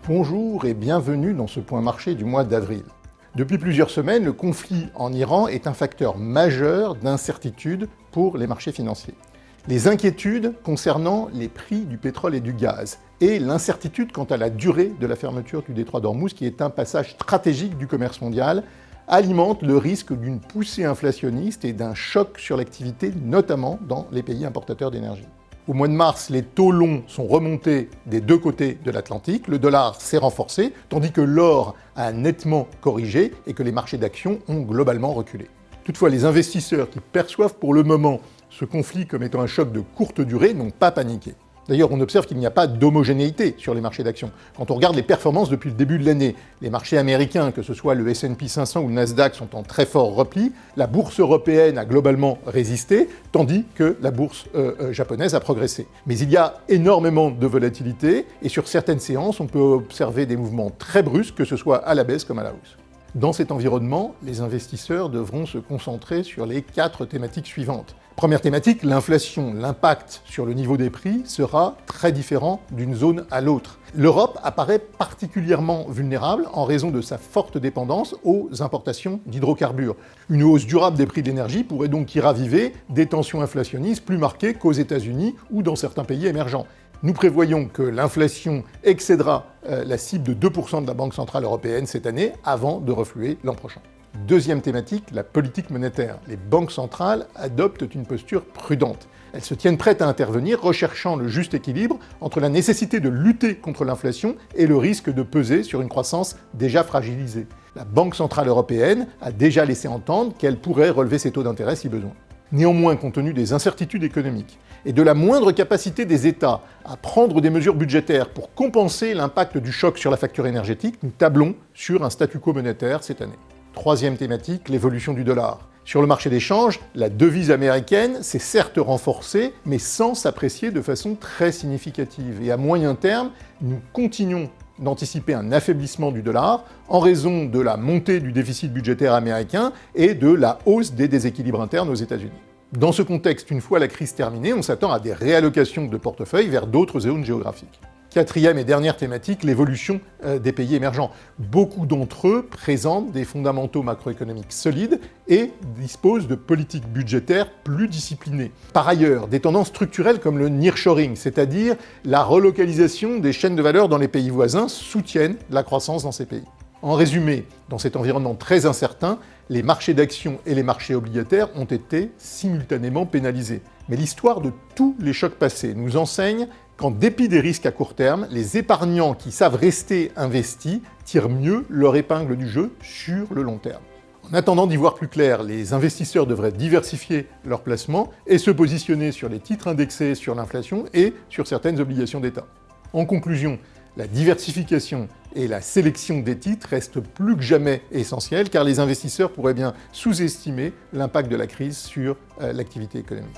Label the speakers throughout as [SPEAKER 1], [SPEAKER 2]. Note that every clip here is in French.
[SPEAKER 1] Bonjour et bienvenue dans ce point marché du mois d'avril. Depuis plusieurs semaines, le conflit en Iran est un facteur majeur d'incertitude pour les marchés financiers. Les inquiétudes concernant les prix du pétrole et du gaz et l'incertitude quant à la durée de la fermeture du détroit d'Ormuz, qui est un passage stratégique du commerce mondial, alimentent le risque d'une poussée inflationniste et d'un choc sur l'activité, notamment dans les pays importateurs d'énergie. Au mois de mars, les taux longs sont remontés des deux côtés de l'Atlantique, le dollar s'est renforcé, tandis que l'or a nettement corrigé et que les marchés d'actions ont globalement reculé. Toutefois, les investisseurs qui perçoivent pour le moment ce conflit comme étant un choc de courte durée n'ont pas paniqué. D'ailleurs, on observe qu'il n'y a pas d'homogénéité sur les marchés d'actions. Quand on regarde les performances depuis le début de l'année, les marchés américains, que ce soit le S&P 500 ou le Nasdaq, sont en très fort repli. La bourse européenne a globalement résisté, tandis que la bourse japonaise a progressé. Mais il y a énormément de volatilité, et sur certaines séances, on peut observer des mouvements très brusques, que ce soit à la baisse comme à la hausse. Dans cet environnement, les investisseurs devront se concentrer sur les 4 thématiques suivantes. Première thématique, l'inflation. L'impact sur le niveau des prix sera très différent d'une zone à l'autre. L'Europe apparaît particulièrement vulnérable en raison de sa forte dépendance aux importations d'hydrocarbures. Une hausse durable des prix de l'énergie pourrait donc y raviver des tensions inflationnistes plus marquées qu'aux États-Unis ou dans certains pays émergents. Nous prévoyons que l'inflation excédera la cible de 2% de la Banque centrale européenne cette année, avant de refluer l'an prochain. Deuxième thématique, la politique monétaire. Les banques centrales adoptent une posture prudente. Elles se tiennent prêtes à intervenir, recherchant le juste équilibre entre la nécessité de lutter contre l'inflation et le risque de peser sur une croissance déjà fragilisée. La Banque centrale européenne a déjà laissé entendre qu'elle pourrait relever ses taux d'intérêt si besoin. Néanmoins, compte tenu des incertitudes économiques et de la moindre capacité des États à prendre des mesures budgétaires pour compenser l'impact du choc sur la facture énergétique, nous tablons sur un statu quo monétaire cette année. Troisième thématique, l'évolution du dollar. Sur le marché des changes, la devise américaine s'est certes renforcée, mais sans s'apprécier de façon très significative. Et à moyen terme, nous continuons d'anticiper un affaiblissement du dollar en raison de la montée du déficit budgétaire américain et de la hausse des déséquilibres internes aux États-Unis. Dans ce contexte, une fois la crise terminée, on s'attend à des réallocations de portefeuille vers d'autres zones géographiques. Quatrième et dernière thématique, l'évolution des pays émergents. Beaucoup d'entre eux présentent des fondamentaux macroéconomiques solides et disposent de politiques budgétaires plus disciplinées. Par ailleurs, des tendances structurelles comme le nearshoring, c'est-à-dire la relocalisation des chaînes de valeur dans les pays voisins, soutiennent la croissance dans ces pays. En résumé, dans cet environnement très incertain, les marchés d'actions et les marchés obligataires ont été simultanément pénalisés. Mais l'histoire de tous les chocs passés nous enseigne qu'en dépit des risques à court terme, les épargnants qui savent rester investis tirent mieux leur épingle du jeu sur le long terme. En attendant d'y voir plus clair, les investisseurs devraient diversifier leurs placements et se positionner sur les titres indexés sur l'inflation et sur certaines obligations d'État. En conclusion, la diversification et la sélection des titres restent plus que jamais essentielles car les investisseurs pourraient bien sous-estimer l'impact de la crise sur l'activité économique.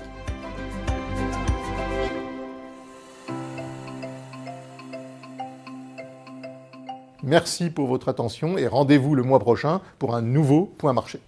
[SPEAKER 1] Merci pour votre attention et rendez-vous le mois prochain pour un nouveau point marché.